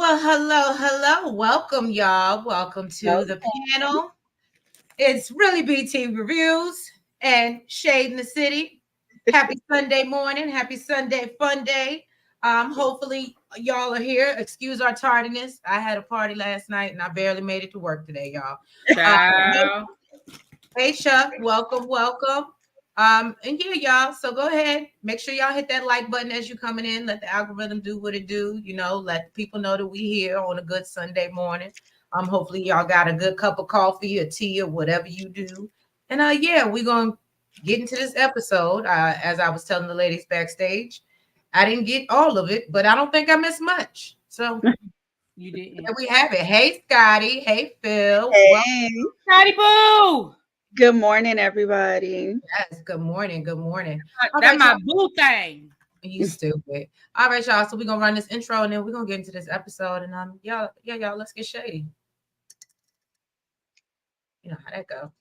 Well, hello. Welcome, y'all. Welcome to the panel. It's Really BT Reviews and Shade in the City. Happy Sunday morning. Happy Sunday fun day. Hopefully y'all are here. Excuse our tardiness. I had a party last night and I barely made it to work today, y'all. Hey Chuck, welcome. And yeah, y'all. So go ahead, make sure y'all hit that like button as you're coming in. Let the algorithm do what it do. Let people know that we here on a good Sunday morning. Hopefully y'all got a good cup of coffee or tea or whatever you do. And we're gonna get into this episode. As I was telling the ladies backstage, I didn't get all of it, but I don't think I missed much. So you didn't. There we have it. Hey Scotty. Hey Phil. Hey. Scotty Boo. Good morning, everybody. Yes, good morning. That's my boo thing. You stupid. All right, y'all. So we're gonna run this intro and then we're gonna get into this episode. And y'all, let's get shady. You know how that go.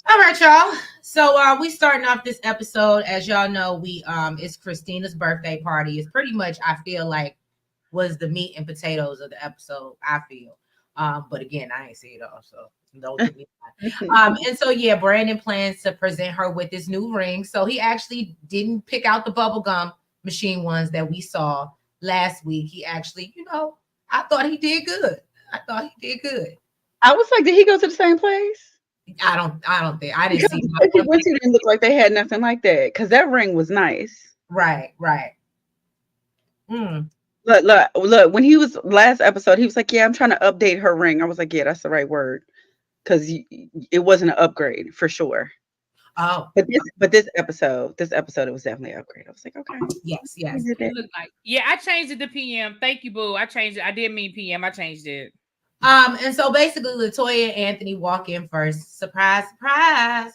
All right, y'all. So we starting off this episode. As y'all know, it's Christina's birthday party. It's pretty much, I feel like, was the meat and potatoes of the episode, I feel. But again, I ain't see it all, so don't get me mad. And so Brandon plans to present her with this new ring. So he actually didn't pick out the bubblegum machine ones that we saw last week. He actually, I thought he did good. I was like, did he go to the same place? I don't think I didn't see. It didn't look like they had nothing like that because that ring was nice. Right. Look. When he was last episode, he was like, "Yeah, I'm trying to update her ring." I was like, "Yeah, that's the right word," because it wasn't an upgrade for sure. Oh, but this episode, it was definitely an upgrade. I was like, okay, yes. It looked like, I changed it to PM. Thank you, boo. I changed it. I didn't mean PM. I changed it. And so basically Latoya and Anthony walk in first. Surprise,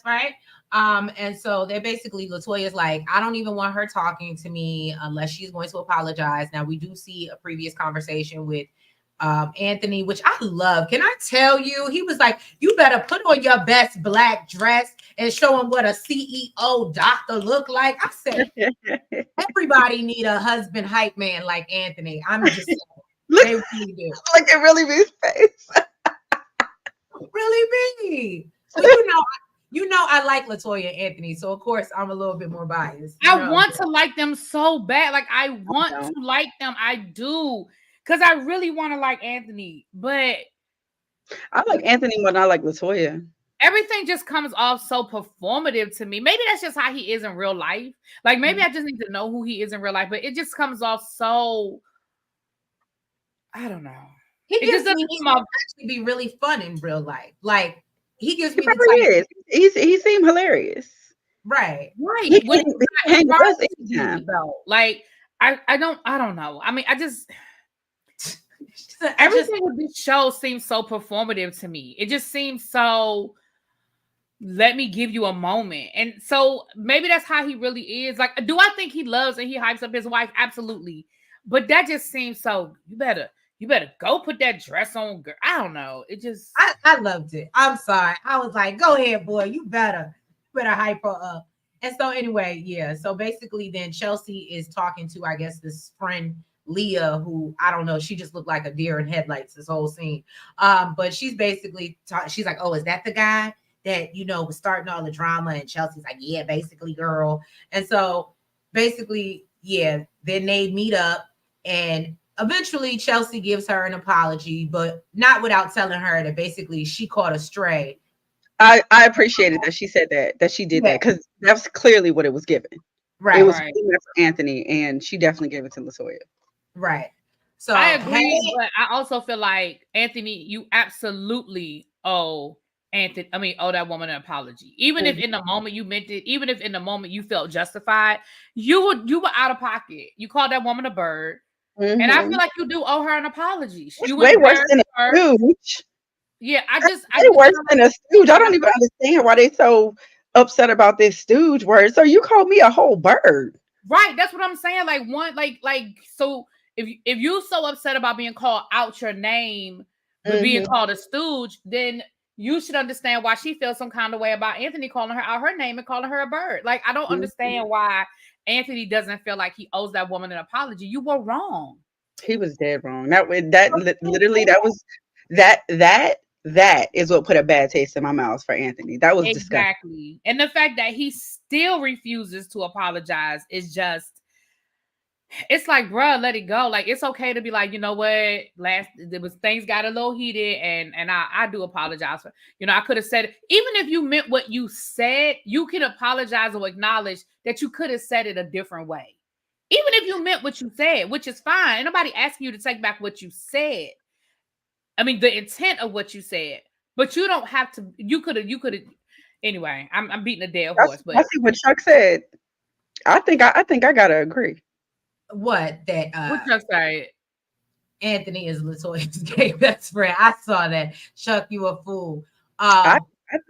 right? And so they're basically, Latoya's like, I don't even want her talking to me unless she's going to apologize. Now we do see a previous conversation with Anthony, which I love. Can I tell you, he was like, you better put on your best black dress and show him what a CEO doctor look like. I said, everybody need a husband hype man like Anthony. I'm just saying. Look at Really B's face. Really be. So I like Latoya and Anthony, so of course I'm a little bit more biased. I want to like them so bad. Like I want to like them. I do. Because I really want to like Anthony, but I like Anthony more than I like Latoya. Everything just comes off so performative to me. Maybe that's just how he is in real life. Like maybe I just need to know who he is in real life, but it just comes off so, I don't know. He actually be really fun in real life. Like he gives me the type. He seemed hilarious. Right. Like I don't know. I mean, everything with this show seems so performative to me. It just seems so, let me give you a moment. And so maybe that's how he really is. Like, do I think he loves and he hypes up his wife? Absolutely. But that just seems so, you better go put that dress on, girl. I don't know. It just, I loved it. I'm sorry. I was like, go ahead, boy. You better hype her up. And so anyway, so basically then Chelsea is talking to, I guess, this friend Leah, who I don't know, she just looked like a deer in headlights this whole scene. But she's basically she's like, oh, is that the guy that was starting all the drama? And Chelsea's like, yeah, basically, girl. And so basically, then they meet up, and eventually Chelsea gives her an apology, but not without telling her that basically she caught a stray. I appreciated that she said that she did that, because that's clearly what it was given. Right. It was for Anthony, and she definitely gave it to Latoya. Right. So I agree, but I also feel like, Anthony, you absolutely owe Anthony, owe that woman an apology. Even if in the moment you meant it, even if in the moment you felt justified, you were out of pocket. You called that woman a bird. And I feel like you do owe her an apology. It's You way worse than a her. stooge. Yeah, I worse than a stooge. I don't even understand why they so upset about this stooge word. So you called me a whole bird. Right. That's what I'm saying. So if you're so upset about being called out your name, but being called a stooge, then you should understand why she feels some kind of way about Anthony calling her out her name and calling her a bird. Like, I don't understand why Anthony doesn't feel like he owes that woman an apology. You were wrong. He was dead wrong. That is what put a bad taste in my mouth for Anthony. That was disgusting. And the fact that he still refuses to apologize is just, it's like, bruh, let it go. Like, it's okay to be like, you know what, things got a little heated, and I do apologize for, I could have said it. Even if you meant what you said, you can apologize or acknowledge that you could have said it a different way. Even if you meant what you said, which is fine. Ain't nobody asking you to take back what you said. The intent of what you said, but you don't have to. You could have. Anyway, I'm beating a dead horse. But I see what Chuck said. I think I gotta agree. What Chuck said? Anthony is Latoya's gay best friend. I saw that. Chuck, you a fool. I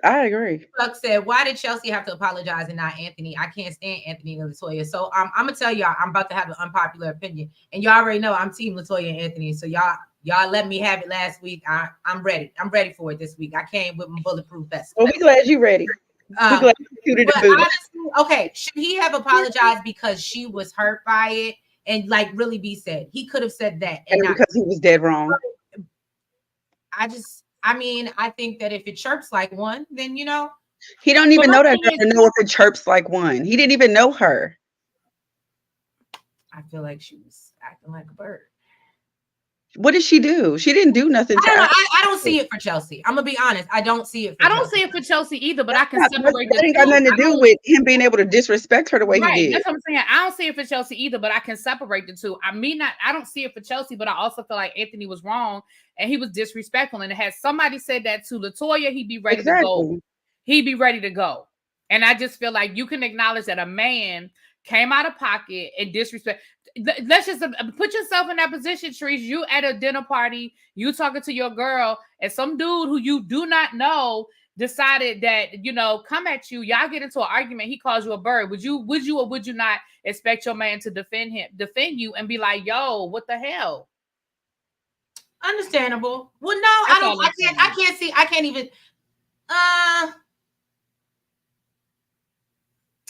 agree. Chuck said, why did Chelsea have to apologize and not Anthony? I can't stand Anthony and Latoya. So I'm gonna tell y'all, I'm about to have an unpopular opinion. And y'all already know I'm team Latoya and Anthony. So y'all let me have it last week. I'm ready. I'm ready for it this week. I came with my bulletproof vest. Well, we glad you ready. We glad you suited the boot. Honestly, okay, should he have apologized because she was hurt by it? And like really be said, he could have said that. And because he was dead wrong. I think that if it chirps like one, then he don't even know that girl to know if it chirps like one. He didn't even know her. I feel like she was acting like a bird. What did she do? She didn't do nothing. I don't see it for Chelsea. I'm gonna be honest. I don't see it. I don't see it for Chelsea either. But I can separate. That ain't got nothing to do with him being able to disrespect her the way he did. That's what I'm saying. I don't see it for Chelsea either. But I can separate the two. I don't see it for Chelsea. But I also feel like Anthony was wrong and he was disrespectful. And had somebody said that to Latoya, he'd be ready to go. He'd be ready to go. And I just feel like you can acknowledge that a man came out of pocket and disrespect. Let's just put yourself in that position, Trees. You at a dinner party, you talking to your girl, and some dude who you do not know decided that, come at you. Y'all get into an argument. He calls you a bird. Would you or would you not expect your man to defend you and be like, yo, what the hell? Understandable. Well, no, I can't see. I can't even.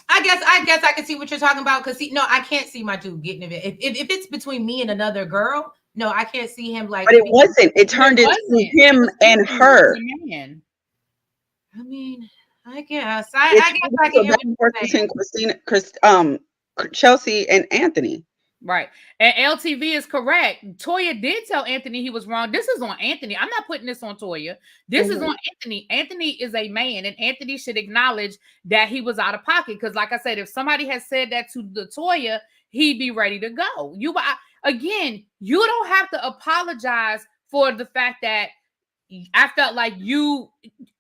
I guess I can see what you're talking about because I can't see my dude getting it. If it's between me and another girl, no, I can't see him like. But it wasn't. It turned into him and her. I mean, I guess I can between Chelsea and Anthony. Right. And LTV is correct. Toya did tell Anthony he was wrong. This is on Anthony. I'm not putting this on Toya. This is on Anthony. Anthony is a man, and Anthony should acknowledge that he was out of pocket. Because, like I said, if somebody had said that to Latoya, he'd be ready to go. You don't have to apologize for the fact that I felt like you,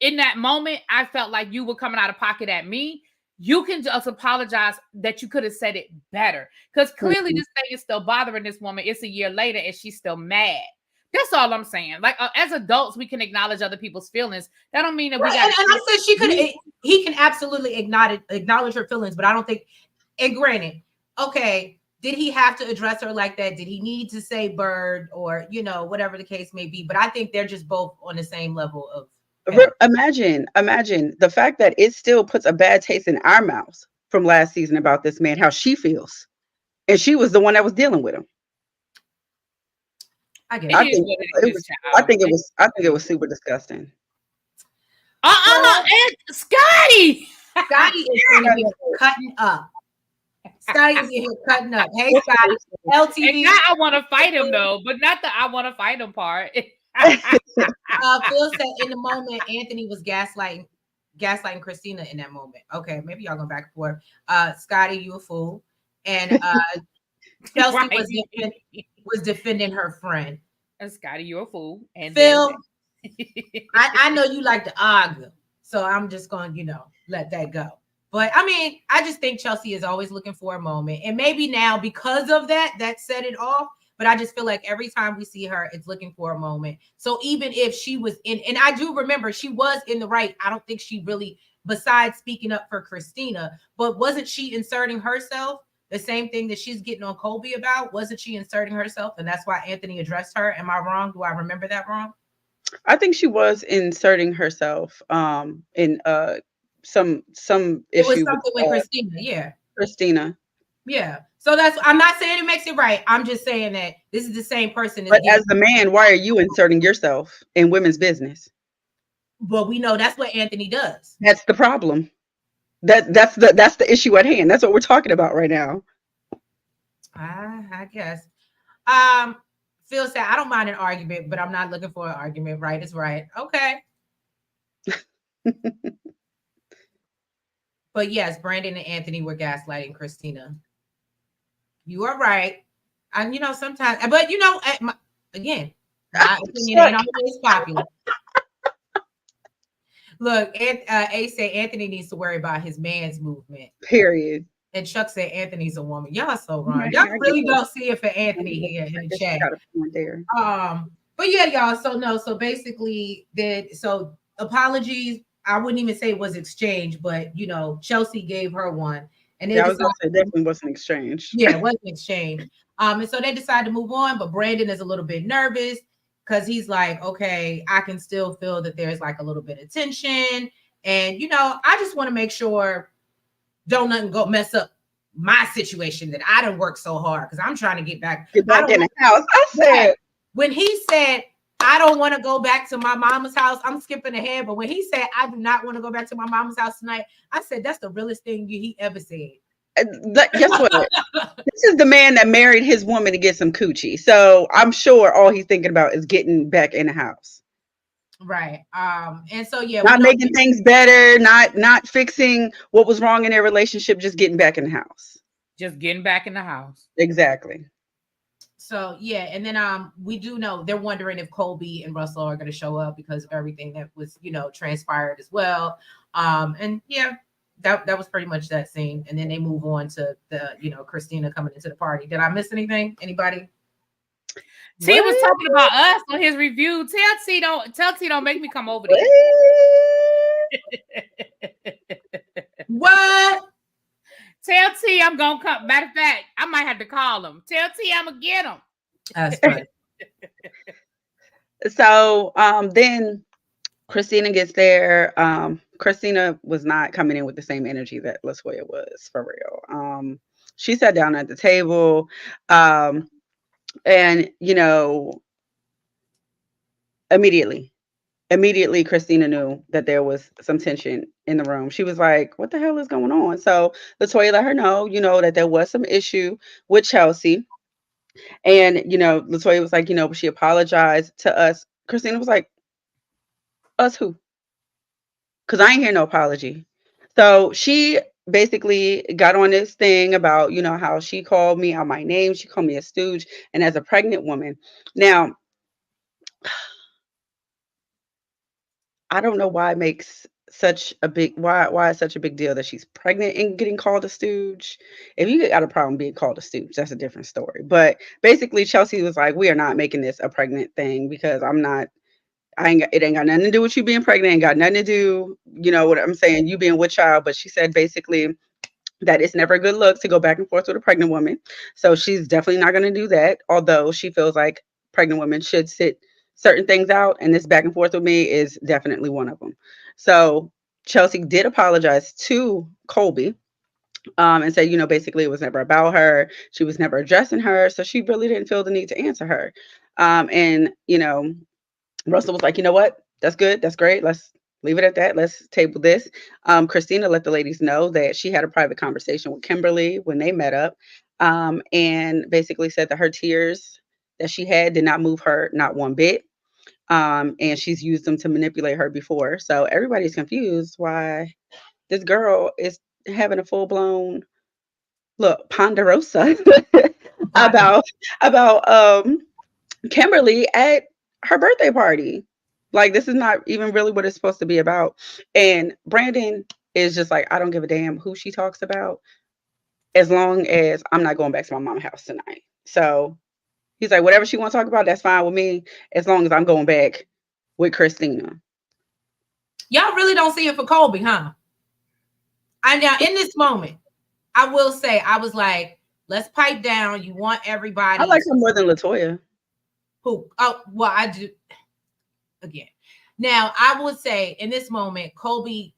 in that moment, I felt like you were coming out of pocket at me. You can just apologize that you could have said it better. Because clearly this thing is still bothering this woman. It's a year later and she's still mad. That's all I'm saying. Like, as adults, we can acknowledge other people's feelings. That don't mean that we got. And I said he can absolutely acknowledge her feelings, but I don't think, and granted, okay, did he have to address her like that? Did he need to say bird or, whatever the case may be? But I think they're just both on the same level of. Imagine the fact that it still puts a bad taste in our mouths from last season about this man, how she feels. And she was the one that was dealing with him. I think it was super disgusting. Scotty is in here cutting up. Scotty is in here cutting up. Hey, Scotty. LTV. I want to fight him though, but not the I want to fight him part. Phil said in the moment Anthony was gaslighting Christina in that moment. Okay, maybe y'all going back and forth. Scotty, you a fool. And Chelsea was defending her friend. And Scotty, you a fool. And Phil, I know you like to argue, so I'm just going to, let that go. But I mean, I just think Chelsea is always looking for a moment. And maybe now because of that set it off. But I just feel like every time we see her, it's looking for a moment. So even if she was and I do remember she was in the right. I don't think she really, besides speaking up for Christina, but wasn't she inserting herself? The same thing that she's getting on Kolby about? Wasn't she inserting herself? And that's why Anthony addressed her. Am I wrong? Do I remember that wrong? I think she was inserting herself in some It was issue with something with Christina. Yeah. Christina. Yeah. So I'm not saying it makes it right. I'm just saying that this is the same person But as the man, why are you inserting yourself in women's business? But we know that's what Anthony does. That's the problem. That's the issue at hand. That's what we're talking about right now. I guess. Phil said, I don't mind an argument, but I'm not looking for an argument. Right is right. Okay. But yes, Brandon and Anthony were gaslighting Christina. You are right. And sometimes, but again, my opinion ain't always popular. Look, A said Anthony needs to worry about his man's movement. Period. And Chuck said Anthony's a woman. Y'all so wrong. Y'all really don't see it for Anthony here in the chat. But yeah, y'all. So no. So basically, so apologies. I wouldn't even say it was exchanged, but Chelsea gave her one, and I was gonna say definitely wasn't exchanged. Yeah, it wasn't exchanged. And so they decided to move on, but Brandon is a little bit nervous because he's like, okay, I can still feel that there's like a little bit of tension, and I just want to make sure don't nothing go mess up my situation that I done worked so hard because I'm trying to get back in the house. I said when he said I don't want to go back to my mama's house, I'm skipping ahead, but when he said I do not want to go back to my mama's house tonight, I said that's the realest thing he ever said. Guess what? This is the man that married his woman to get some coochie. So I'm sure all he's thinking about is getting back in the house. Right. And so yeah, not making things better, not fixing what was wrong in their relationship, just getting back in the house. Just getting back in the house. Exactly. So yeah, and then we do know they're wondering if Kolby and Russell are going to show up because of everything that was transpired as well. And yeah, that was pretty much that scene. And then they move on to the Christina coming into the party. Did I miss anything? Anybody? T was talking about us on his review. Tell T don't make me come over there. What? Tell T I'm gonna come. Matter of fact, I might have to call him. Tell T I'm gonna get him. That's funny. So then Christina gets there. Christina was not coming in with the same energy that Latoya was, for real. She sat down at the table. And immediately Christina knew that there was some tension in the room. She was like, what the hell is going on? So Latoya let her know, that there was some issue with Chelsea. And, Latoya was like, she apologized to us. Christina was like, us who? Because I ain't hear no apology. So she basically got on this thing about, how she called me out my name. She called me a stooge. And as a pregnant woman, now, I don't know why it makes such a big, why it's such a big deal that she's pregnant and getting called a stooge. If you got a problem being called a stooge, that's a different story. But basically Chelsea was like, we are not making this a pregnant thing because it ain't got nothing to do with you being pregnant. Ain't got nothing to do, what I'm saying, you being with child. But she said basically that it's never a good look to go back and forth with a pregnant woman. So she's definitely not going to do that. Although she feels like pregnant women should sit certain things out. And this back and forth with me is definitely one of them. So Chelsea did apologize to Kolby. And said, basically it was never about her. She was never addressing her. So she really didn't feel the need to answer her. And Russell was like, you know what? That's good. That's great. Let's leave it at that. Let's table this. Christina let the ladies know that she had a private conversation with Kimberly when they met up, and basically said that her tears that she had did not move her, not one bit. And she's used them to manipulate her before. So everybody's confused why this girl is having a full-blown ponderosa about Kimberly at her birthday party. Like, this is not even really what it's supposed to be about. And Brandon is just like, I don't give a damn who she talks about, as long as I'm not going back to my mom's house tonight. So he's like, whatever she want to talk about, that's fine with me, as long as I'm going back with Christina. Y'all really don't see it for Kolby, huh? I now in this moment, I will say, I was like, let's pipe down. You want everybody. I like her more than Latoya. Who? Oh, well, I do. Again, now I would say in this moment, Kolby,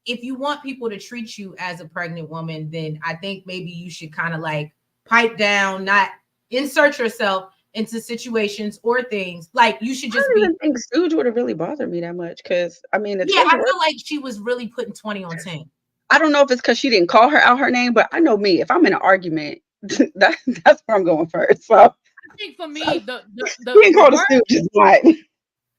if you want people to treat you as a pregnant woman, then I think maybe you should kind of like pipe down, not insert yourself into situations or things. Like you should just I don't be. even think Stooge would have really bothered me that much, because I mean, the Yeah, I treasure. feel like she was really putting 20 on 10. I don't know if it's because she didn't call her out her name, but I know me. If I'm in an argument, that's where I'm going first. So I think for me, he didn't call the Stooge is not.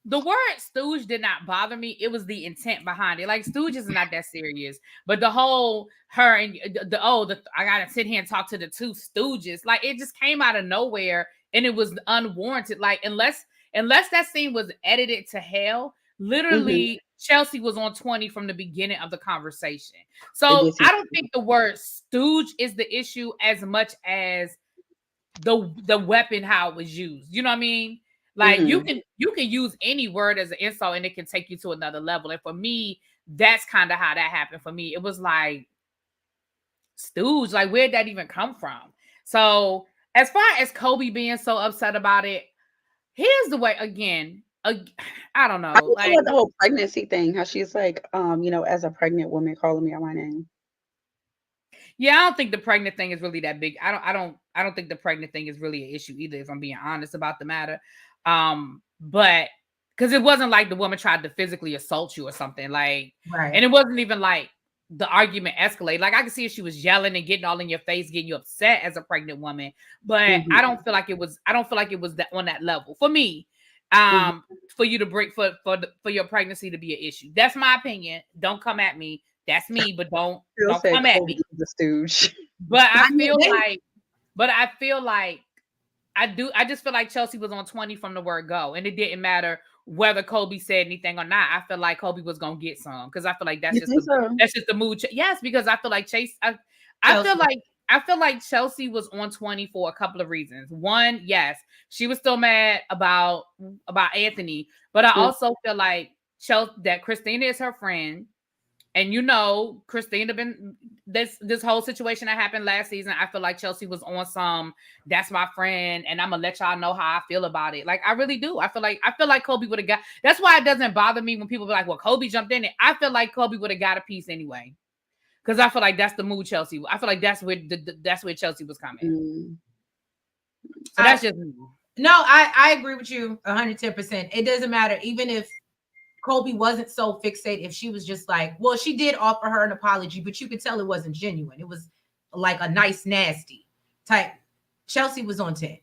the word stooge did not bother me. It was the intent behind it. Like, stooge is not that serious, but the whole her and I gotta sit here and talk to the two stooges. Like, it just came out of nowhere and it was unwarranted. Like, unless that scene was edited to hell, literally Chelsea was on 20 from the beginning of the conversation. So I don't think the word stooge is the issue as much as the weapon, how it was used. You know what I mean? Like, you can use any word as an insult and it can take you to another level. And for me, that's kind of how that happened for me. It was like, stooge, like, where'd that even come from? So as far as Kolby being so upset about it, here's the way, again, I don't know. Like the whole pregnancy thing, how she's like, as a pregnant woman calling me out my name. Yeah, I don't think the pregnant thing is really that big. I don't think the pregnant thing is really an issue either, if I'm being honest about the matter. But because it wasn't like the woman tried to physically assault you or something, like, Right. And it wasn't even like the argument escalated. Like, I could see if she was yelling and getting all in your face, getting you upset as a pregnant woman, but I don't feel like it was that on that level for me. For you to break for your pregnancy to be an issue. That's my opinion. Don't come at me. That's me, but don't come at me. The stooge. But I feel like I just feel like Chelsea was on 20 from the word go, and it didn't matter whether Kolby said anything or not. I feel like Kolby was gonna get some, because I feel like that's just the mood. Yes, because I feel like I feel like Chelsea was on 20 for a couple of reasons. One, yes, she was still mad about Anthony, but I also feel like that Christina is her friend. And Christina been this whole situation that happened last season. I feel like Chelsea was on some, that's my friend, and I'm gonna let y'all know how I feel about it. Like, I really do. I feel like Kolby would have got. That's why it doesn't bother me when people be like, "Well, Kolby jumped in it." I feel like Kolby would have got a piece anyway, because I feel like that's the mood Chelsea. I feel like that's where Chelsea was coming. So that's just me. No, I agree with you 110%. It doesn't matter, even if Kolby wasn't so fixated. If she was just like, well, she did offer her an apology, but you could tell it wasn't genuine. It was like a nice, nasty type. Chelsea was on 10.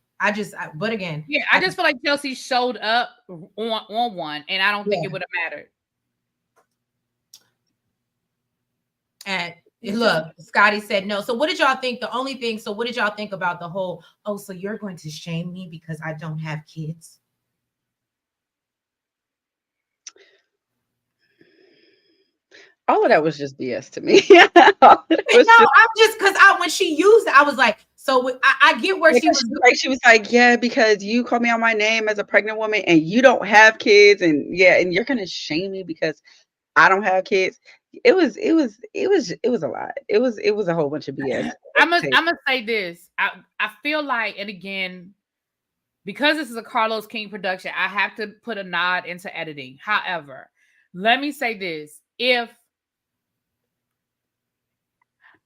But again, yeah, I just feel like Chelsea showed up on one, and I don't think it would have mattered. And look, Scotty said no. So what did y'all think? What did y'all think about the whole, so you're going to shame me because I don't have kids? All of that was just BS to me. I'm just, because when she used it, I was like, so I get where she was like, she was like, yeah, because you call me out my name as a pregnant woman and you don't have kids, and you're gonna shame me because I don't have kids. It was a lot. It was a whole bunch of BS. I'm gonna say this. I feel like, and again, because this is a Carlos King production, I have to put a nod into editing. However, let me say this: if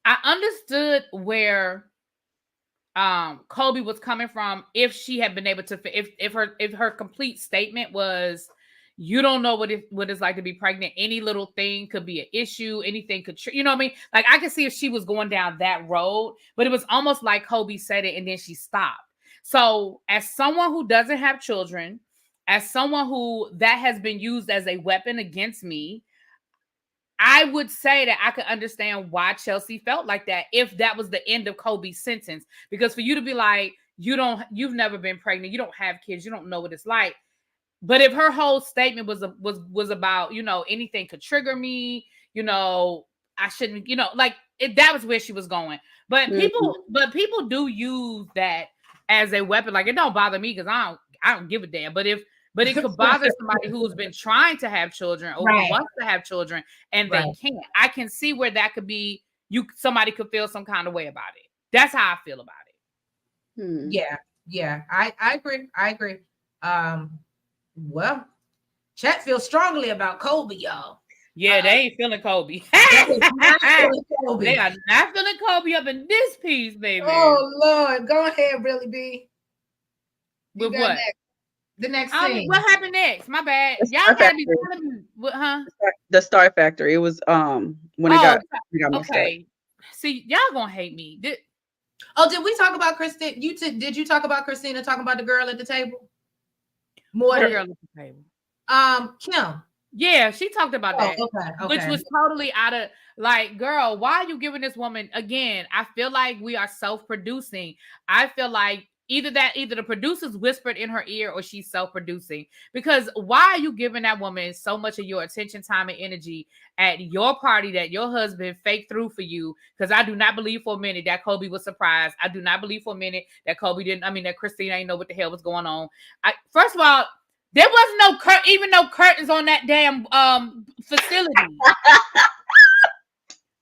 I understood where Kolby was coming from, if she had been able to, if her complete statement was, you don't know what it's like to be pregnant. Any little thing could be an issue. Anything could, you know what I mean? Like, I could see if she was going down that road, but it was almost like Kolby said it and then she stopped. So as someone who doesn't have children, as someone who that has been used as a weapon against me, I would say that I could understand why Chelsea felt like that if that was the end of Kolby's sentence. Because for you to be like, you've never been pregnant, you don't have kids, you don't know what it's like. But if her whole statement was about, anything could trigger me, I shouldn't, like that was where she was going. But people do use that as a weapon. Like, it don't bother me because I don't give a damn. But it could bother somebody who's been trying to have children or who wants to have children and they can't. I can see where that could be. Somebody could feel some kind of way about it. That's how I feel about it. Yeah. I agree. Well, Chet feels strongly about Kolby, y'all. Yeah, they ain't feeling Kolby. They are not feeling Kolby up in this piece, baby. Oh Lord, go ahead, Really B. With what? The next thing. What happened next? My bad. Y'all gotta be telling me what, huh? The Star Factory. It was when it got mixed up. See, y'all gonna hate me. Did we talk about Christina? Did you talk about Christina talking about the girl at the table? More the girl at the table. Kim. Yeah, she talked about that. Okay. Which was totally out of, like, girl, why are you giving this woman, again, I feel like we are self-producing. I feel like either the producers whispered in her ear or she's self-producing. Because why are you giving that woman so much of your attention, time, and energy at your party that your husband faked through for you? Because I do not believe for a minute that Kolby was surprised. I do not believe for a minute that that Christina ain't know what the hell was going on. First of all, there was no curtains on that damn facility.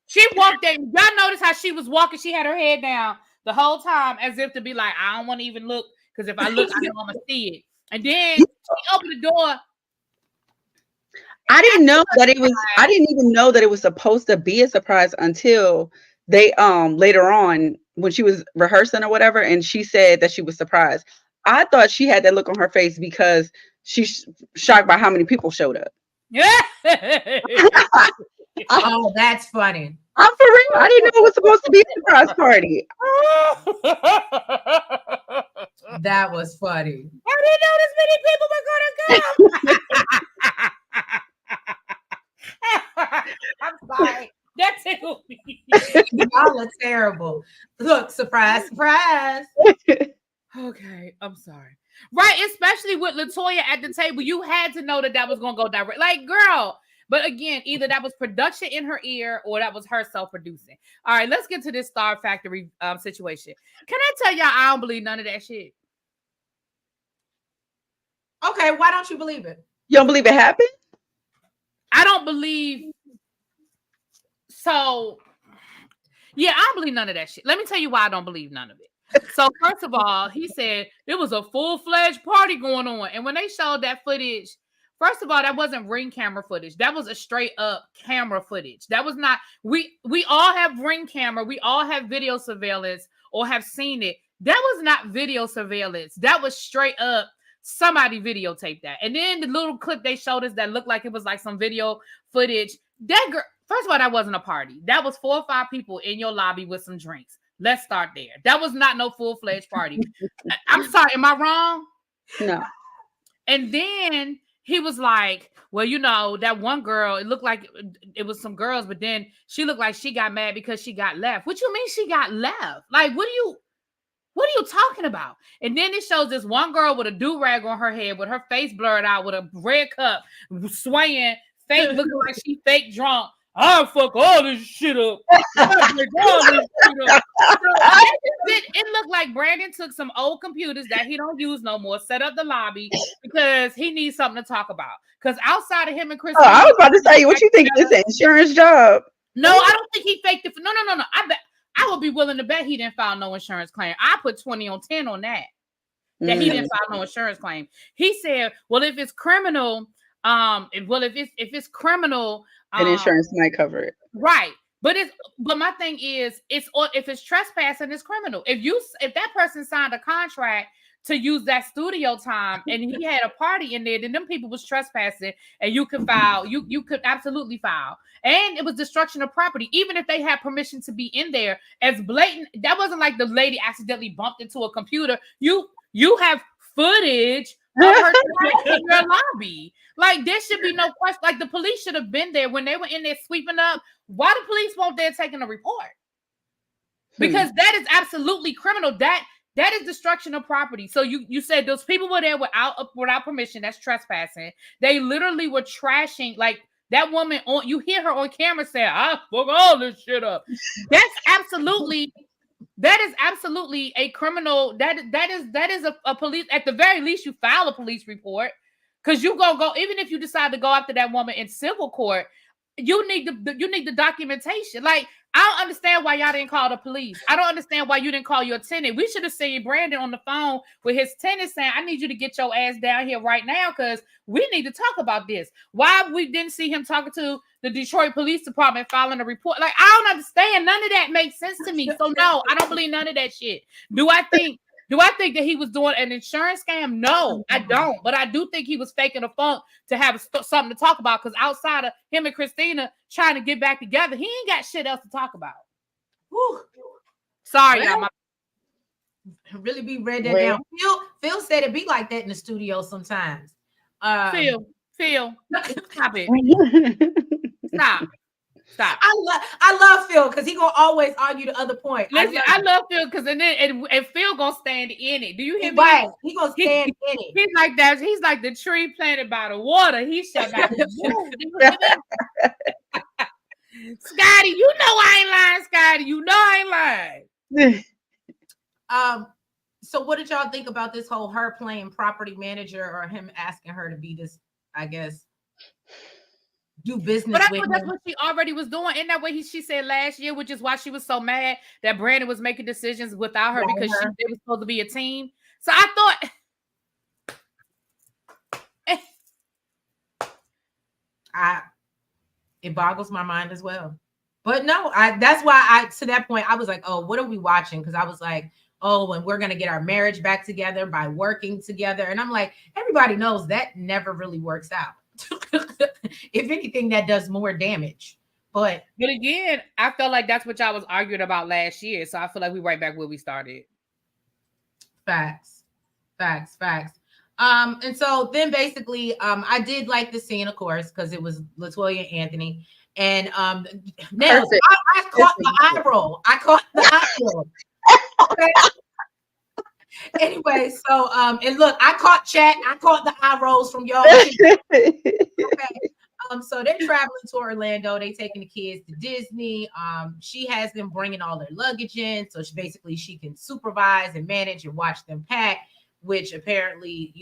She walked in. Y'all notice how she was walking? She had her head down the whole time as if to be like, I don't want to even look because if I look, I know I'm gonna see it. And then she opened the door. I didn't know that it was. I didn't even know that it was supposed to be a surprise until they later on when she was rehearsing or whatever, and she said that she was surprised. I thought she had that look on her face because she's shocked by how many people showed up. Yeah. Oh, that's funny. I'm for real. I didn't know it was supposed to be a surprise party. That was funny. I didn't know this many people were gonna come. I'm sorry. That tickled me. Y'all are terrible. Look, surprise. Okay, I'm sorry. Right, especially with Latoya at the table, you had to know that was gonna go direct. Like, girl. But again, either that was production in her ear or that was her self-producing. All right, let's get to this Star Factory situation. Can I tell y'all I don't believe none of that shit? Okay, why don't you believe it? You don't believe it happened? I don't believe. So, yeah, I don't believe none of that shit. Let me tell you why I don't believe none of it. So, first of all, he said there was a full-fledged party going on. And when they showed that footage, first of all, that wasn't Ring camera footage. That was a straight up camera footage. That was not, we all have Ring camera. We all have video surveillance or have seen it. That was not video surveillance. That was straight up somebody videotaped that. And then the little clip they showed us that looked like it was like some video footage. That girl, first of all, that wasn't a party. That was 4 or 5 people in your lobby with some drinks. Let's start there. That was not no full-fledged party. I'm sorry, am I wrong? No. And then he was like, well, that one girl, it looked like it was some girls, but then she looked like she got mad because she got left. What you mean she got left? Like, what are you talking about? And then it shows this one girl with a do-rag on her head with her face blurred out with a red cup swaying, fake looking like she fake drunk. I'll fuck all this shit up. It looked like Brandon took some old computers that he don't use no more, set up the lobby because he needs something to talk about. Because outside of him and Christina, I was about to say, what you think is an insurance job? No, I don't think he faked it. No. I bet I would be willing to bet he didn't file no insurance claim. I put 20 on 10 on that. That he didn't file no insurance claim. He said, well, if it's criminal, if it's criminal, and insurance might cover it. Right. But my thing is, if it's trespassing, it's criminal. If that person signed a contract to use that studio time and he had a party in there, then them people was trespassing and you could file, you could absolutely file. And it was destruction of property, even if they had permission to be in there. As blatant, that wasn't like the lady accidentally bumped into a computer. You have footage of her in your lobby. Like, there should be no question. Like, the police should have been there when they were in there sweeping up. Why the police weren't there taking a report? Because that is absolutely criminal. That That is destruction of property. So you said those people were there without permission. That's trespassing. They literally were trashing, like that woman on. You hear her on camera say, "I fuck all this shit up." That is absolutely a criminal. That is a police. At the very least, you file a police report, because you go even if you decide to go after that woman in civil court. You need the documentation. Like, I don't understand why y'all didn't call the police. I don't understand why you didn't call your tenant. We should have seen Brandon on the phone with his tenant saying, I need you to get your ass down here right now because we need to talk about this. Why we didn't see him talking to the Detroit Police Department filing a report? Like, I don't understand. None of that makes sense to me. So no, I don't believe none of that shit. Do I think that he was doing an insurance scam? No, I don't. But I do think he was faking a funk to have something to talk about, because outside of him and Christina trying to get back together, he ain't got shit else to talk about. Whew. Sorry, Well, y'all. Really be read that down. Phil said it be like that in the studio sometimes. Phil, stop it. Stop. I love Phil because he gonna always argue the other point. Listen, I love Phil because and Phil gonna stand in it. Do you hear me? Right. He gonna stand in it. He's like that. He's like the tree planted by the water. He shut down. Scotty, you know I ain't lying, Scotty. You know I ain't lying. So what did y'all think about this whole her playing property manager or him asking her to be this, I guess, do business with him? That's what she already was doing. Isn't that what she said last year, which is why she was so mad that Brandon was making decisions without her because they were supposed to be a team. So I thought it boggles my mind as well. But no, that's why to that point I was like, oh, what are we watching? Because I was like, oh, and we're gonna get our marriage back together by working together. And I'm like, everybody knows that never really works out. If anything, that does more damage. But again, I felt like that's what y'all was arguing about last year. So I feel like we right back where we started. Facts. And so then basically, I did like the scene, of course, because it was Latoya and Anthony. And Nels, I caught the eye roll. Okay. Anyway, so and look, I caught the eye rolls from y'all. Okay. So they're traveling to Orlando. They taking the kids to Disney. She has them bringing all their luggage in, so she can supervise and manage and watch them pack, which apparently,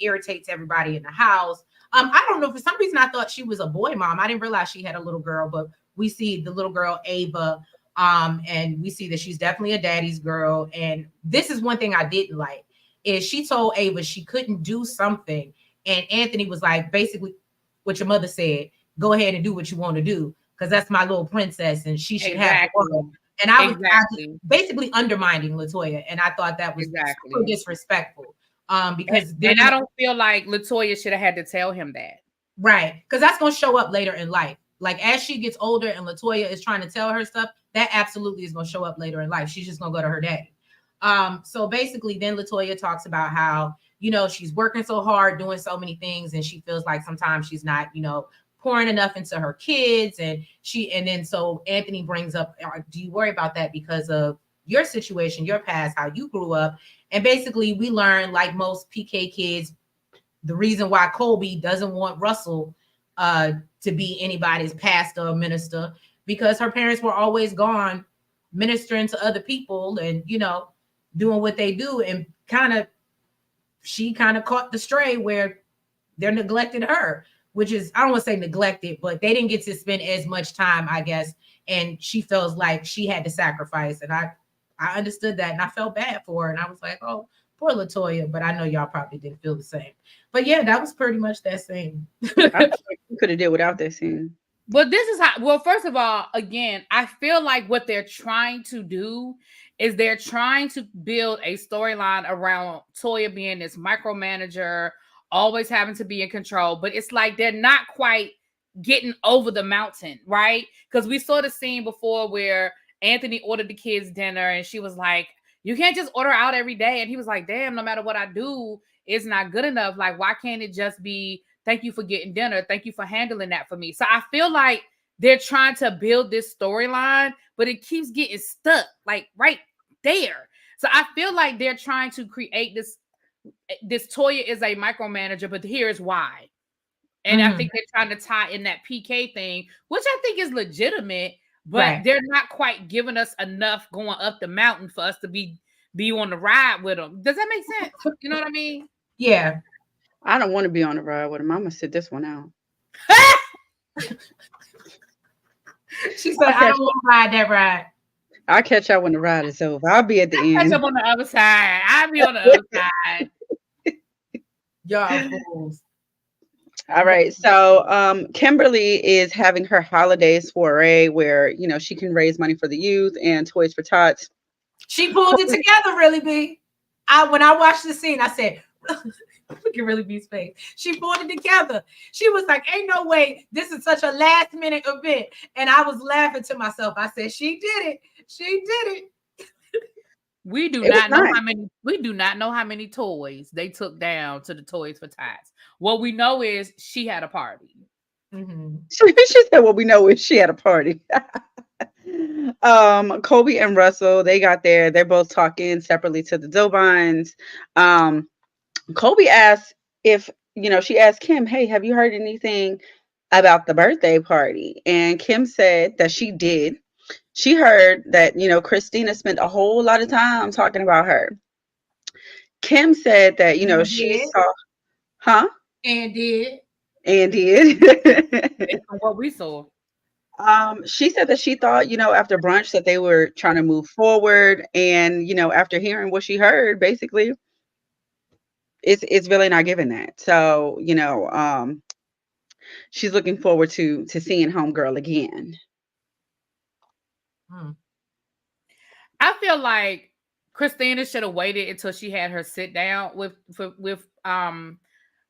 irritates everybody in the house. I don't know, for some reason I thought she was a boy mom. I didn't realize she had a little girl, but we see the little girl Ava. And we see that she's definitely a daddy's girl. And this is one thing I didn't like, is she told Ava she couldn't do something. And Anthony was like, basically what your mother said, go ahead and do what you want to do, because that's my little princess and she should have one. And I was basically undermining Latoya. And I thought that was super disrespectful. Because and I don't feel like Latoya should have had to tell him that. Right. Because that's going to show up later in life. Like, as she gets older and Latoya is trying to tell her stuff, that absolutely is going to show up later in life. She's just going to go to her daddy. So basically, then Latoya talks about how, she's working so hard, doing so many things, and she feels like sometimes she's not, pouring enough into her kids. And then so Anthony brings up, do you worry about that because of your situation, your past, how you grew up? And basically, we learn, like most PK kids, the reason why Kolby doesn't want Russell to be anybody's pastor or minister, because her parents were always gone ministering to other people and, doing what they do. And she kind of caught the stray where they're neglecting her, which is, I don't want to say neglected, but they didn't get to spend as much time, I guess. And she feels like she had to sacrifice. And I understood that, and I felt bad for her. And I was like, oh, poor Latoya. But I know y'all probably didn't feel the same. But yeah, that was pretty much that scene. I could have did without that scene. But this is how, well, first of all, again, I feel like what they're trying to do is they're trying to build a storyline around Toya being this micromanager, always having to be in control. But it's like they're not quite getting over the mountain, right? Because we saw the scene before where Anthony ordered the kids dinner and she was like, you can't just order out every day. And he was like, damn, no matter what I do, it's not good enough. Like, why can't it just be, thank you for getting dinner. Thank you for handling that for me. So I feel like they're trying to build this storyline, but it keeps getting stuck like right there. So I feel like they're trying to create this Toya is a micromanager, but here's why. And I think they're trying to tie in that PK thing, which I think is legitimate, but they're not quite giving us enough going up the mountain for us to be on the ride with them. Does that make sense? You know what I mean? Yeah. I don't want to be on the ride with him. I'm gonna sit this one out. She said, I don't want to ride that ride. I'll catch y'all when the ride is over. I'll be at the end. Catch up on the other side. I'll be on the other side. Y'all fools. All right. So Kimberly is having her holiday soiree where, you know, she can raise money for the youth and Toys for Tots. She pulled it together, Really B. When I watched the scene, I said, look at Really B's face. She pulled it together. She was like, ain't no way this is such a last minute event. And I was laughing to myself. I said, she did it. She did it. We do not know how many toys they took down to the Toys for Tots. What we know is she had a party. She said what we know is she had a party. Kolby and Russell, they got there. They're both talking separately to the Dobines. Kolby asked if, you know, she asked Kim, hey, have you heard anything about the birthday party? And Kim said that she did. She heard that, you know, Christina spent a whole lot of time talking about her. Kim said that, you know, she saw, And did. Based on what we saw. She said that she thought, you know, after brunch that they were trying to move forward. And, you know, after hearing what she heard, basically, it's really not giving that. So, you know, she's looking forward to seeing homegirl again. I feel like Christina should have waited until she had her sit down with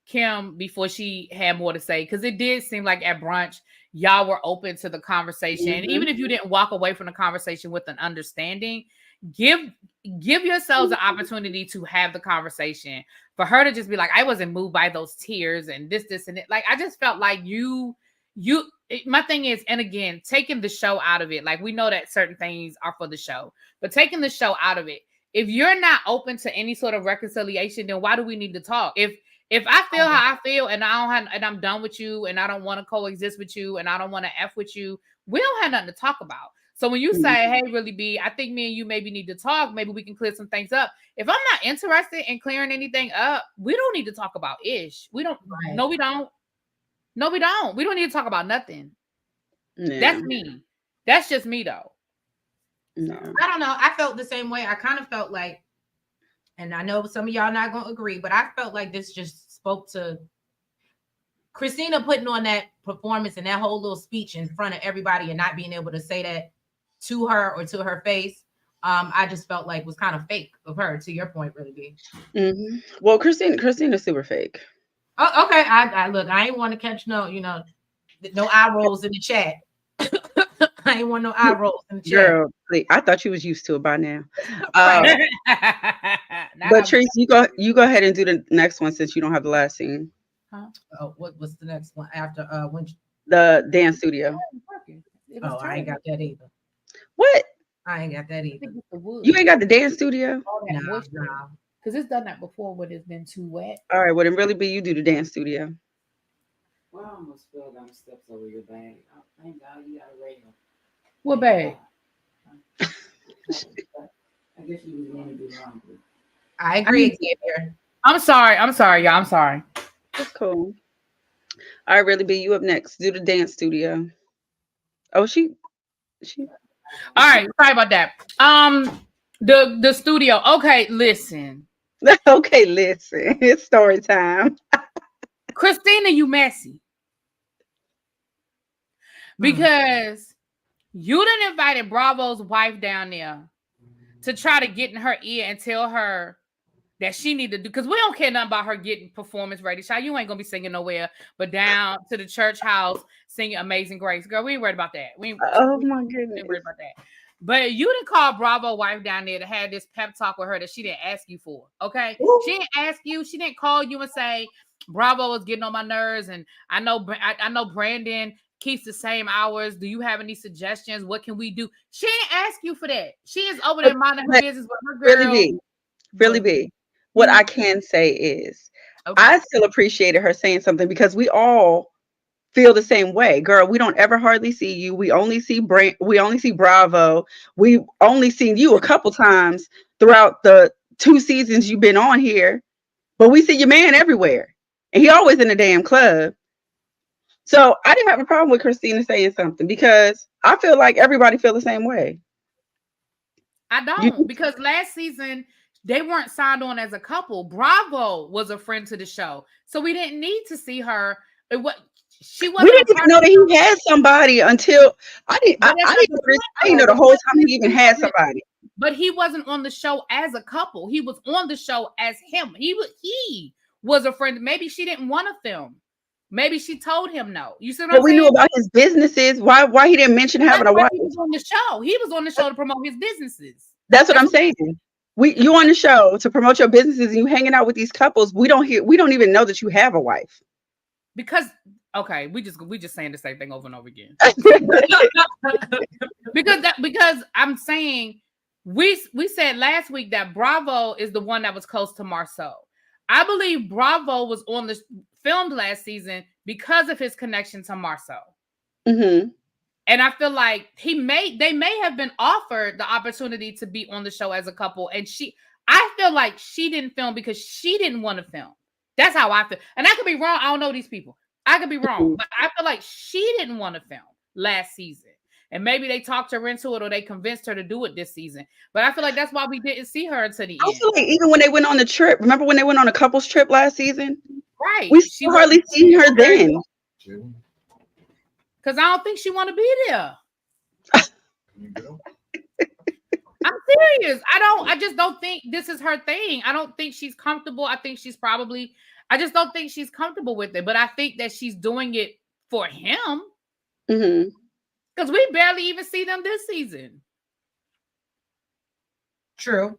Kim before she had more to say, because it did seem like at brunch y'all were open to the conversation. Even if you didn't walk away from the conversation with an understanding, give yourselves the opportunity to have the conversation. For her to just be like, I wasn't moved by those tears and this and it. Like, I just felt like my thing is, and again, taking the show out of it, like we know that certain things are for the show, but taking the show out of it, if you're not open to any sort of reconciliation, then why do we need to talk? If I feel how I feel and I'm done with you and I don't want to coexist with you and I don't want to F with you, we don't have nothing to talk about. So when you say, hey, Really B, I think me and you maybe need to talk, maybe we can clear some things up. If I'm not interested in clearing anything up, we don't need to talk about ish. We don't. Right. No, we don't. No, we don't. We don't need to talk about nothing. Yeah. That's me. That's just me, though. So. I don't know. I felt the same way. I kind of felt like, and I know some of y'all not going to agree, but I felt like this just spoke to Christina putting on that performance and that whole little speech in front of everybody and not being able to say that to her or to her face. I just felt like was kind of fake of her, to your point, Really B. Well, Christina's super fake. Oh, okay. I look, I ain't want to catch no eye rolls in the chat. I ain't want no eye rolls in the chat. Girl, please, I thought you was used to it by now. But Trace, you go ahead and do the next one since you don't have the last scene. Huh? Oh, what's the next one after when the dance studio? Oh, I ain't got that either. What? I ain't got that either. You ain't got the dance studio? No. Because it's done that before when it's been too wet. All right, well then Really B, you do the dance studio. Well, I almost fell down the steps over your bag. Oh, thank God you got a rail. What bag? I guess you was going to do laundry. I agree, Xavier. I'm sorry, y'all. I'm sorry. That's cool. All right, Really B, you up next. Do the dance studio. Oh, she. All right, sorry about that. The studio. Okay, listen. Okay, listen. It's story time. Christina, you messy. Because you done invited Bravo's wife down there to try to get in her ear and tell her that she need to do, because we don't care nothing about her getting performance ready. Child, you ain't gonna be singing nowhere but down to the church house singing Amazing Grace. Girl, we ain't worried about that. Oh my goodness. We ain't worried about that. But you didn't call Bravo wife down there to have this pep talk with her that she didn't ask you for. Okay. Ooh. She didn't ask you, she didn't call you and say, Bravo is getting on my nerves, and I know Brandon keeps the same hours. Do you have any suggestions? What can we do? She ain't ask you for that. She is over there minding her business with her girl. Really be. What I can say is, I still appreciated her saying something because we all feel the same way, girl. We don't ever hardly see you. We only see we only see Bravo. We only seen you a couple times throughout the 2 seasons you've been on here, but we see your man everywhere, and he always in the damn club. So I didn't have a problem with Christina saying something because I feel like everybody feel the same way. I don't, because last season they weren't signed on as a couple. Bravo was a friend to the show, so we didn't need to see her. She wasn't. We didn't even know that he had somebody until I didn't know the whole time he even had somebody. But he wasn't on the show as a couple. He was on the show as him. He was a friend. Maybe she didn't want to film. Maybe she told him no. You see what I'm saying? We knew about his businesses. Why he didn't mention having a wife? He was on the show. He was on the show to promote his businesses. That's what I'm saying. You on the show to promote your businesses, and you hanging out with these couples. We don't even know that you have a wife. Because we just saying the same thing over and over again. because I'm saying we said last week that Bravo is the one that was close to Marceau. I believe Bravo was on the filmed last season because of his connection to Marceau. Mm-hmm. And I feel like they may have been offered the opportunity to be on the show as a couple. And I feel like she didn't film because she didn't want to film. That's how I feel. And I could be wrong. I don't know these people. I could be wrong. But I feel like she didn't want to film last season. And maybe they talked her into it or they convinced her to do it this season. But I feel like that's why we didn't see her until the end. I feel like even when they went on the trip, remember when they went on a couples trip last season? Right. We hardly seen her then. Because I don't think she want to be there. I'm serious. I just don't think this is her thing. I don't think she's comfortable. I just don't think she's comfortable with it. But I think that she's doing it for him. Mm-hmm. Because we barely even see them this season. True.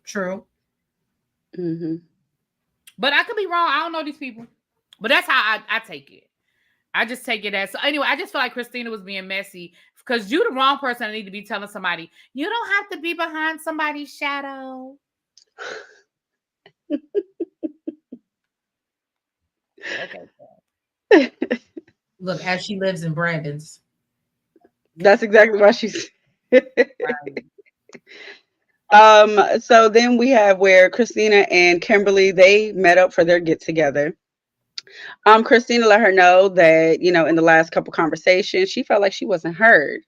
Mm-hmm. But I could be wrong. I don't know these people. But that's how I take it. I just take it as. So anyway, I just feel like Christina was being messy because you're the wrong person I need to be telling somebody. You don't have to be behind somebody's shadow. Okay. Look, as she lives in Brandon's. That's exactly why she's. Right. So then we have where Christina and Kimberly, they met up for their get together. Christina let her know that, in the last couple conversations, she felt like she wasn't heard.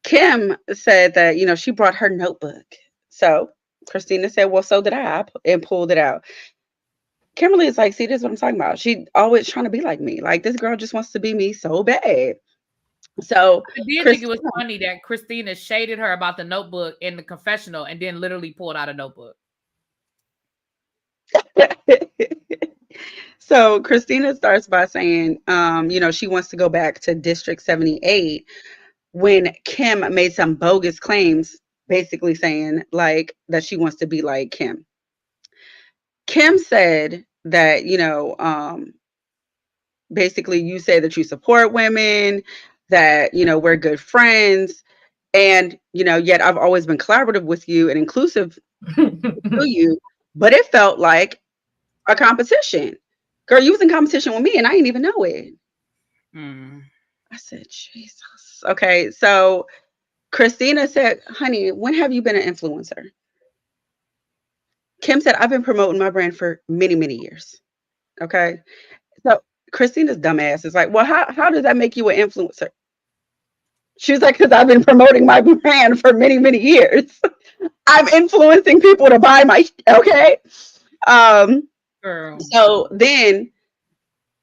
Kim said that, she brought her notebook. So Christina said, well, so did I, and pulled it out. Kimberly is like, see, this is what I'm talking about. She always trying to be like me. Like, this girl just wants to be me so bad. So I did think it was funny that Christina shaded her about the notebook in the confessional and then literally pulled out a notebook. So Christina starts by saying, she wants to go back to District 78 when Kim made some bogus claims, basically saying like that she wants to be like Kim. Kim said that, basically you say that you support women, that, we're good friends. And, yet I've always been collaborative with you and inclusive to you, but it felt like a competition. Girl, you was in competition with me and I didn't even know it. I said, Jesus. Okay, so Christina said, honey, when have you been an influencer? Kim said, I've been promoting my brand for many, many years. Okay. So Christina's dumbass is like, well, how does that make you an influencer? She was like, because I've been promoting my brand for many, many years. I'm influencing people to buy my, okay. Girl. So then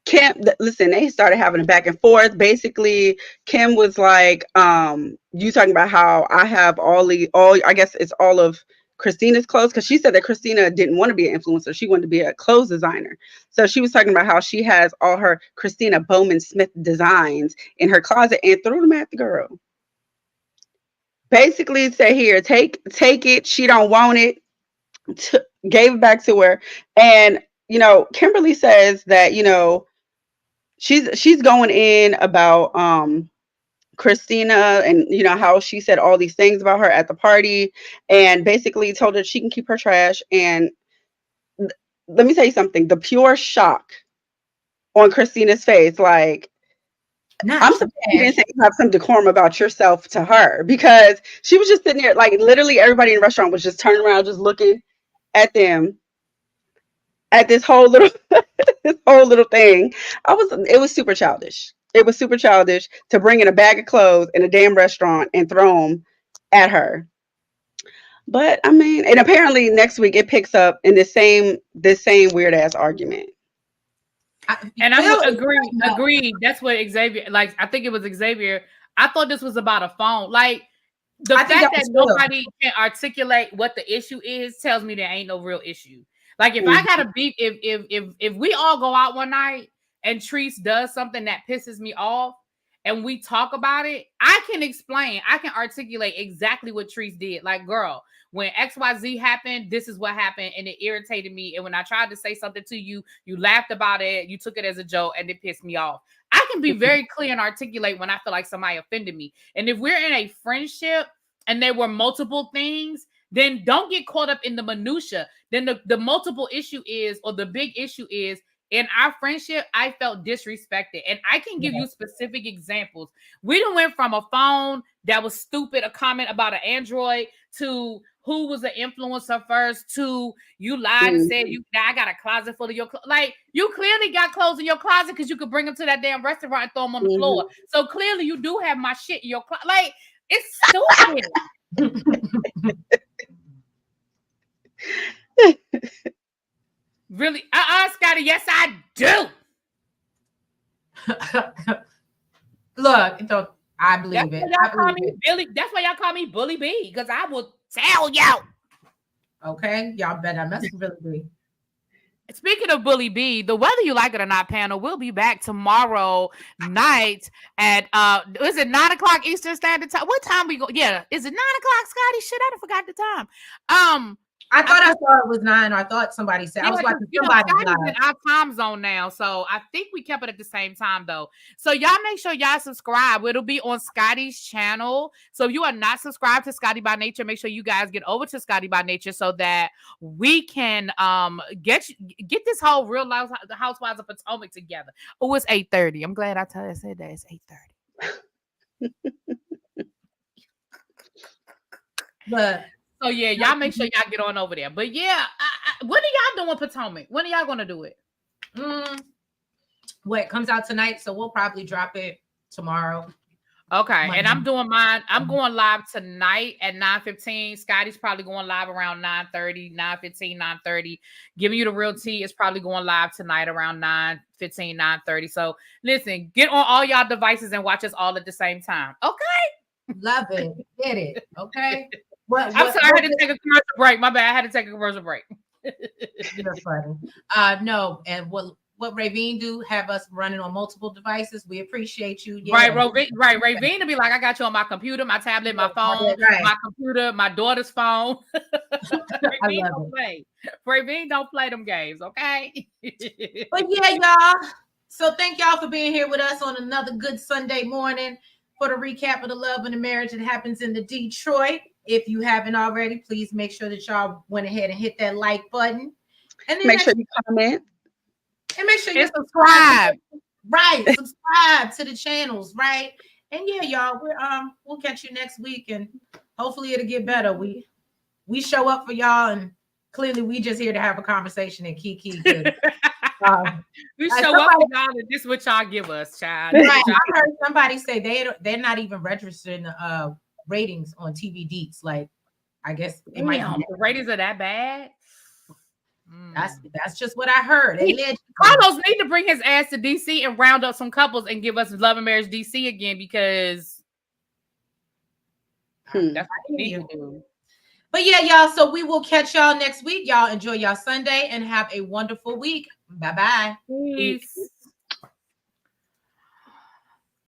Kim, listen, they started having a back and forth. Basically, Kim was like, you talking about how I have I guess it's all of Christina's clothes, because she said that Christina didn't want to be an influencer. She wanted to be a clothes designer. So she was talking about how she has all her Christina Bowman Smith designs in her closet and threw them at the girl. Basically said, here, take it. She don't want it. Gave it back to her. And, Kimberly says that, she's going in about Christina, and you know how she said all these things about her at the party, and basically told her she can keep her trash. And let me tell you something, the pure shock on Christina's face, like, I'm surprised you didn't say you have some decorum about yourself to her, because she was just sitting there, like literally everybody in the restaurant was just turning around, just looking at them, at this whole little this whole little thing. It was super childish. It was super childish to bring in a bag of clothes in a damn restaurant and throw them at her. But I mean, and apparently next week it picks up in this same weird ass argument. And I agree. That's what Xavier, like, I think it was Xavier. I thought this was about a phone. Like, the fact that nobody can articulate what the issue is tells me there ain't no real issue. Like, if I got a beef, if we all go out one night and Treese does something that pisses me off and we talk about it, I can explain, I can articulate exactly what Treese did. Like, girl, when XYZ happened, this is what happened, and it irritated me. And when I tried to say something to you, you laughed about it, you took it as a joke, and it pissed me off. I can be very clear and articulate when I feel like somebody offended me. And if we're in a friendship and there were multiple things, then don't get caught up in the minutia. Then the multiple issue is, or the big issue is, in our friendship, I felt disrespected. And I can give you specific examples. We done went from a phone that was stupid, a comment about an Android, to who was the influencer first, to you lied and said I got a closet full of your clothes. Like, you clearly got clothes in your closet because you could bring them to that damn restaurant and throw them on the floor. So clearly you do have my shit in your closet. Like, it's stupid. Really? Scotty, yes, I do. Look, I believe it. That's why y'all call me Bully B, because I will tell y'all. Okay, y'all better mess with Bully B. Speaking of Bully B, the Whether You Like It or Not panel will be back tomorrow night at is it 9:00 Eastern Standard Time? What time we go? Yeah, is it 9:00, Scotty? Shit, I forgot the time. I thought it was 9. Or I thought somebody said, I was watching somebody in our time zone now, so I think we kept it at the same time though. So y'all make sure y'all subscribe. It'll be on Scotty's channel. So if you are not subscribed to Scotty by Nature, make sure you guys get over to Scotty by Nature so that we can get this whole Real Housewives of Potomac together. Oh, it's 8:30. I'm glad I said that it's 8:30. But so yeah, y'all make sure y'all get on over there. But yeah, when are y'all doing Potomac? When are y'all gonna do it? Well, it comes out tonight, so we'll probably drop it tomorrow. Okay, Monday. And I'm doing mine. I'm going live tonight at 9:15. Scotty's probably going live around 9:30, 9:15, 9:30. Giving You the Real Tea is probably going live tonight around 9:15, 9:30. So listen, get on all y'all devices and watch us all at the same time. Okay. Love it. Get it. Okay. I'm sorry, I had to take a commercial break. My bad. I had to take a commercial break. You're funny. No, and what Ravine do, have us running on multiple devices. We appreciate you. Yeah. Right. Ravine to be like, I got you on my computer, my tablet, my phone, my computer, my daughter's phone. Ravine don't play. Ravine don't play them games, okay? But yeah, y'all. So thank y'all for being here with us on another good Sunday morning for the recap of the love and the marriage that happens in the Detroit. If you haven't already, please make sure that y'all went ahead and hit that like button. And then make sure you comment. And make sure you subscribe. Right. Subscribe to the channels, right? And yeah, y'all, we'll catch you next week, and hopefully it'll get better. We show up for y'all, and clearly we just here to have a conversation and kiki. We show up for y'all, and this is what y'all give us, child. Right. I heard somebody say they're not even registering ratings on TV Deets. Like, I guess it might be the ratings are that bad. That's just what I heard. Carlos need to bring his ass to DC and round up some couples and give us Love and Marriage DC again, because that's what we need to do. But yeah, y'all, so we will catch y'all next week. Y'all enjoy y'all Sunday and have a wonderful week. Bye-bye. Peace.